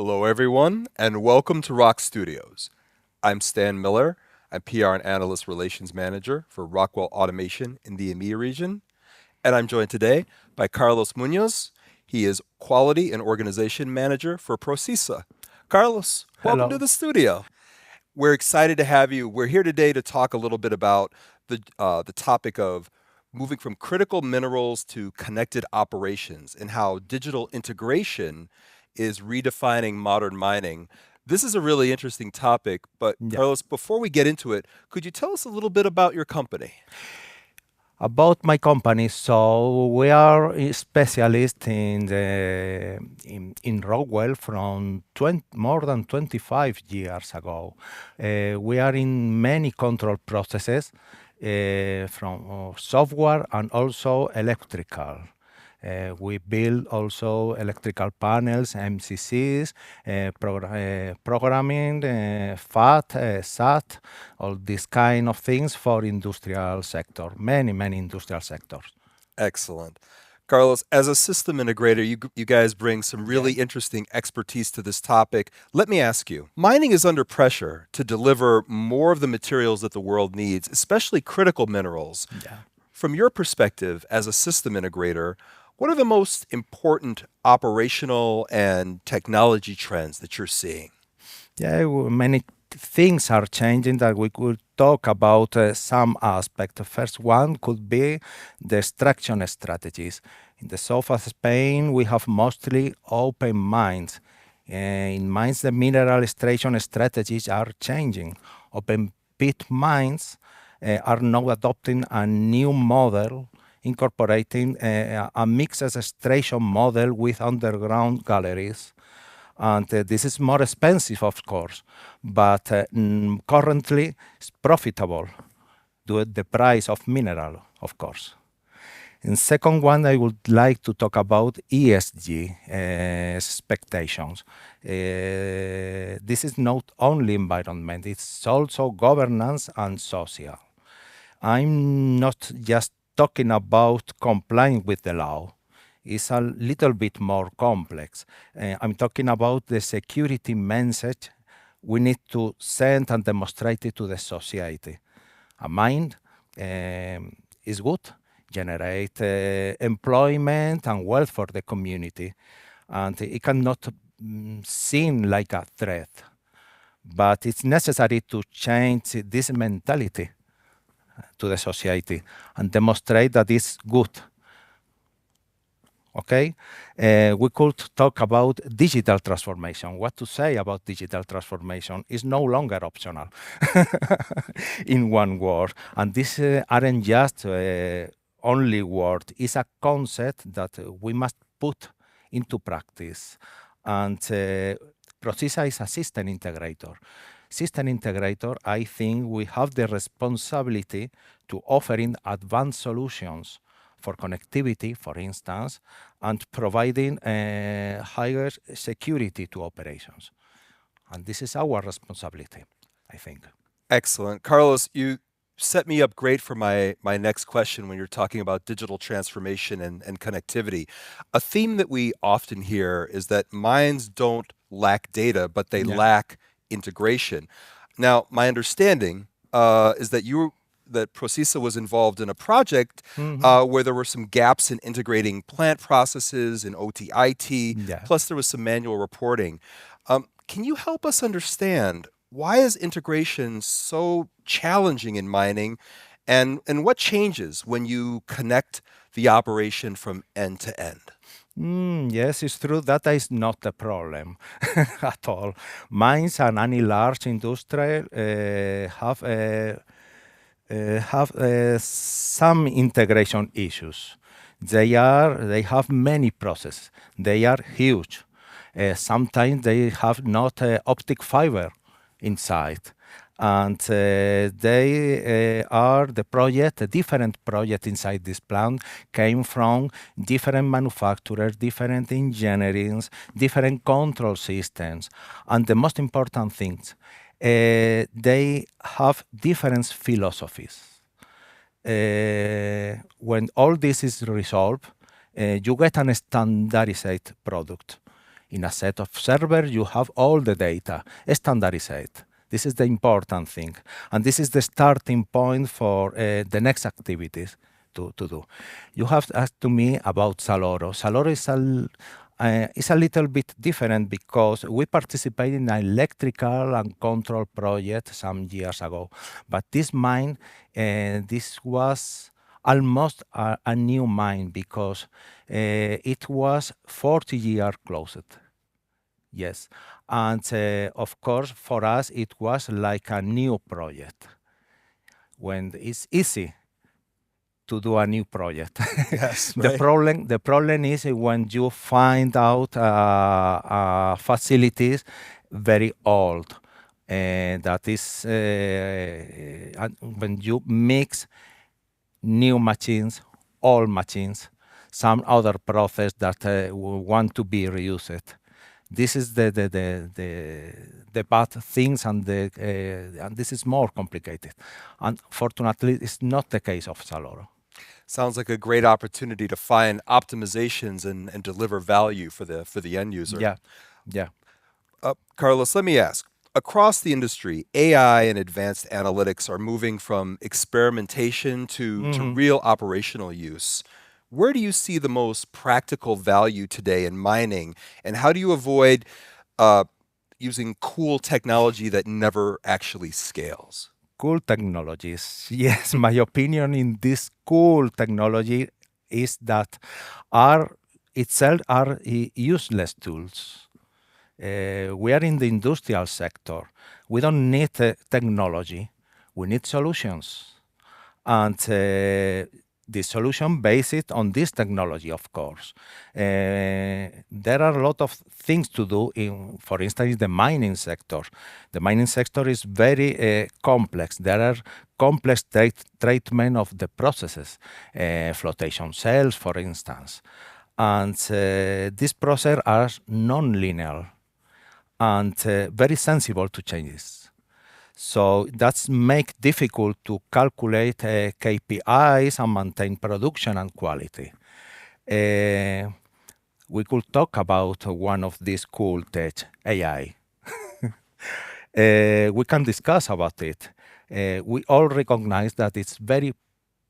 Hello, everyone, and welcome to ROKStudios. I'm Stan Miller. I'm PR and Analyst Relations Manager for Rockwell Automation in the EMEA region. And I'm joined today by Carlos Muñoz. He is Quality and Organization Manager for Procisa. Carlos, welcome to Hello. the studio. We're excited to have you. We're here today to talk a little bit about the topic of moving from critical minerals to connected operations and how digital integration is redefining modern mining. This is a really interesting topic, but Yeah. Carlos, before we get into it, could you tell us a little bit about your company? About my company, so we are a specialist in Rockwell from more than 25 years ago. We are in many control processes from software and also electrical. We build also electrical panels, MCCs, programming, FAT, SAT, all these kind of things for industrial sector, many industrial sectors. Excellent. Carlos, as a system integrator, you guys bring some really Yes. interesting expertise to this topic. Let me ask you, mining is under pressure to deliver more of the materials that the world needs, especially critical minerals. Yeah. From your perspective as a system integrator, what are the most important operational and technology trends that you're seeing? Yeah, many things are changing that we could talk about some aspect. The first one could be the extraction strategies. In the south of Spain, we have mostly open mines. In mines, the mineral extraction strategies are changing. Open pit mines are now adopting a new model incorporating a mixed extraction model with underground galleries, and this is more expensive, of course, but currently it's profitable due to the price of mineral, of course. And second one, I would like to talk about ESG expectations. This is not only environment, it's also governance and social. I'm not just talking about complying with the law. It's a little bit more complex. I'm talking about the security message we need to send and demonstrate it to the society. A mine is good, generate employment and wealth for the community, and it cannot seem like a threat. But it's necessary to change this mentality to the society and demonstrate that it's good. Okay, we could talk about digital transformation. What to say about digital transformation is no longer optional in one word. And this aren't just only word, it's a concept that we must put into practice. And Procisa is a system integrator. System integrator, I think we have the responsibility to offering advanced solutions for connectivity, for instance, and providing higher security to operations. And this is our responsibility, I think. Excellent. Carlos, you set me up great for my next question when you're talking about digital transformation and connectivity. A theme that we often hear is that mines don't lack data, but they Yeah. lack integration. Now, my understanding is that Procisa was involved in a project Mhm. where there were some gaps in integrating plant processes and OT/IT, Yeah. plus there was some manual reporting. Can you help us understand why is integration so challenging in mining, and what changes when you connect the operation from end to end? Yes, it's true. Data is not a problem at all. Mines and any large industry have some integration issues. They have many processes. They are huge. Sometimes they have not optic fiber inside, and they are the project. The different project inside this plant came from different manufacturers, different engineerings, different control systems, and the most important things, they have different philosophies. When all this is resolved, you get a standardized product. In a set of servers, you have all the data, standardized. This is the important thing. And this is the starting point for the next activities to do. You have asked to me about Saloro. Saloro is a little bit different because we participated in an electrical and control project some years ago. But this mine, this was almost a new mine because it was 40 years closed. Yes. And of course, for us, it was like a new project when it's easy to do a new project. Yes, The right. problem is when you find out facilities very old, and that is and when you mix new machines, old machines, some other process that want to be reused. This is the bad things, and this is more complicated. Unfortunately, it's not the case of Saloro. Sounds like a great opportunity to find optimizations and deliver value for the end user. Yeah, yeah. Carlos, let me ask. Across the industry, AI and advanced analytics are moving from experimentation to Mhm. real operational use. Where do you see the most practical value today in mining, and how do you avoid uh, using cool technology that never actually scales? Cool technologies. Yes, my opinion in this cool technology is that are itself are useless tools. We are in the industrial sector. We don't need technology. We need solutions. And the solution based on this technology, of course. There are a lot of things to do in, for instance, the mining sector. The mining sector is very complex. There are complex treatment of the processes, flotation cells, for instance. And these processes are non-linear and very sensible to changes. So that's make difficult to calculate KPIs and maintain production and quality. Uh, we could talk about one of these cool tech, AI. We can discuss about it. We all recognize that it's very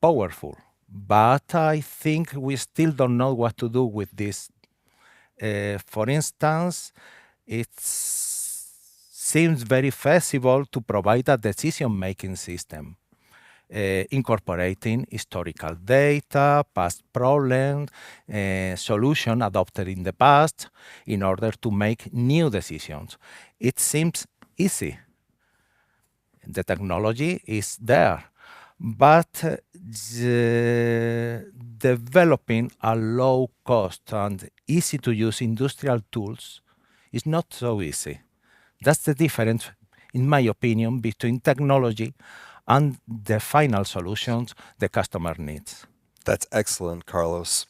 powerful, but I think we still don't know what to do with this. For instance, it seems very feasible to provide a decision-making system, incorporating historical data, past problems, solution adopted in the past in order to make new decisions. It seems easy. The technology is there, but developing a low cost and easy to use industrial tools is not so easy. That's the difference, in my opinion, between technology and the final solutions the customer needs. That's excellent, Carlos.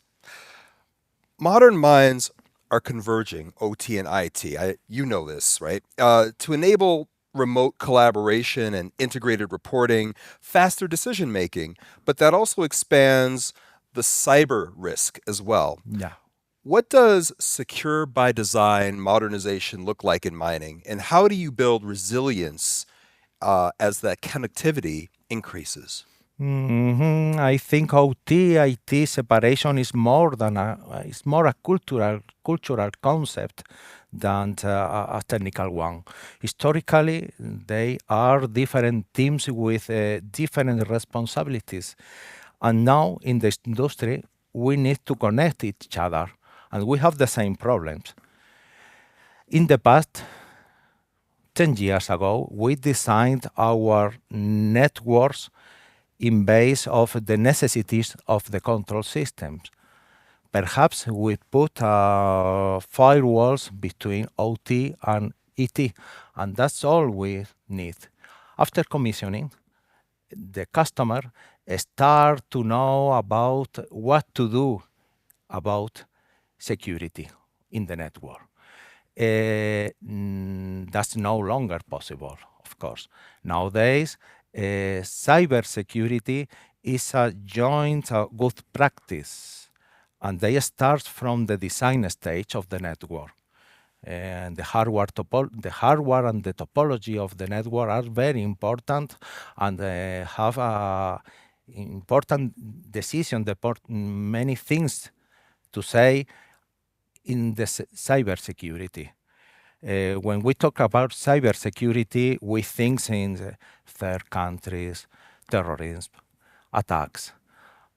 Modern mines are converging OT and IT. You know this, right? To enable remote collaboration and integrated reporting, faster decision making, but that also expands the cyber risk as well. Yeah. What does secure by design modernization look like in mining, and how do you build resilience as that connectivity increases? I think OT IT separation is more than it's more a cultural concept than a technical one. Historically, they are different teams with different responsibilities, and now in the industry we need to connect each other, and we have the same problems. In the past, 10 years ago, we designed our networks in base of the necessities of the control systems. Perhaps we put firewalls between OT and ET, and that's all we need. After commissioning, the customer start to know about what to do about security in the network. That's no longer possible, of course. Nowadays, cybersecurity is a joint good practice, and they start from the design stage of the network. And the hardware and the topology of the network are very important and have a important decision, many things to say in the cybersecurity. When we talk about cybersecurity, we think in the third countries, terrorism, attacks.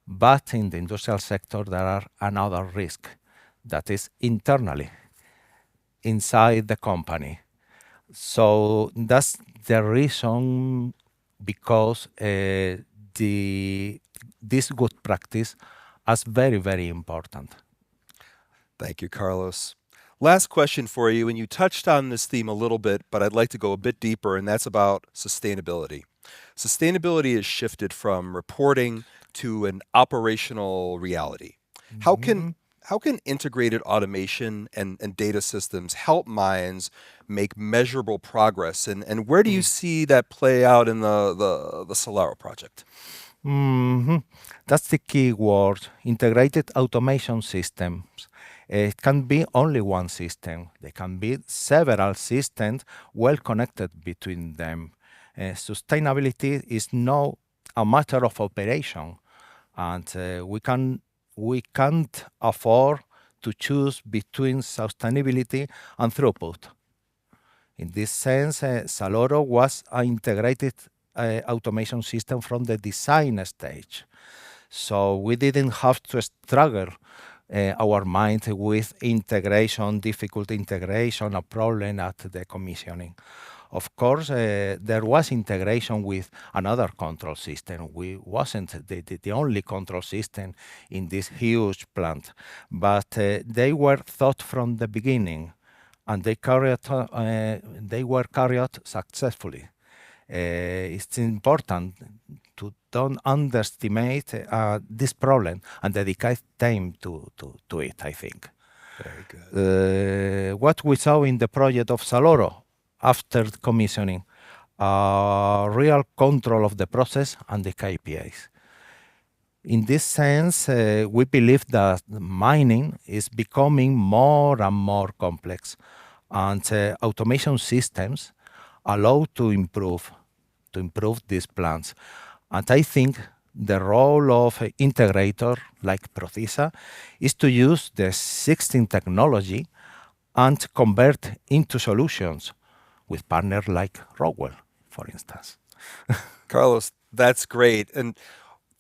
But in the industrial sector, there are another risk that is internally inside the company. So that's the reason because this good practice is very, very important. Thank you, Carlos. Last question for you, and you touched on this theme a little bit, but I'd like to go a bit deeper, and that's about sustainability. Sustainability has shifted from reporting to an operational reality. How can how can integrated automation and data systems help mines make measurable progress? And where do you see that play out in the Solaro project? Mhm. That's the key word, integrated automation systems. It can be only one system. There can be several systems well connected between them. Sustainability is now a matter of operation, and we can't afford to choose between sustainability and throughput. In this sense, Saloro was an integrated automation system from the design stage. So we didn't have to struggle our mind with integration, difficult integration, a problem at the commissioning. Of course, there was integration with another control system. We wasn't the only control system in this huge plant, but they were thought from the beginning, and they were carried out successfully. It's important to don't underestimate this problem and dedicate time to it, I think. Very good. What we saw in the project of Saloro after commissioning, real control of the process and the KPIs. In this sense, we believe that mining is becoming more and more complex, and automation systems allow to improve these plans. And I think the role of an integrator like Procisa is to use the existing technology and convert into solutions with partners like Rockwell, for instance. Carlos, that's great. And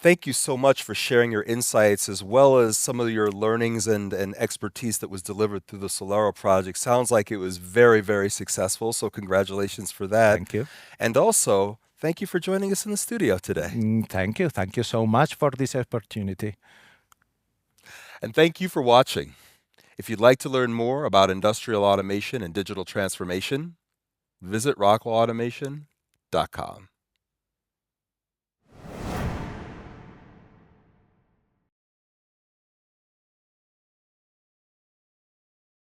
thank you so much for sharing your insights as well as some of your learnings and expertise that was delivered through the Solaro project. Sounds like it was very, very successful. So congratulations for that. Thank you. And also, thank you for joining us in the studio today. Thank you. Thank you so much for this opportunity. And thank you for watching. If you'd like to learn more about industrial automation and digital transformation, visit rockwellautomation.com.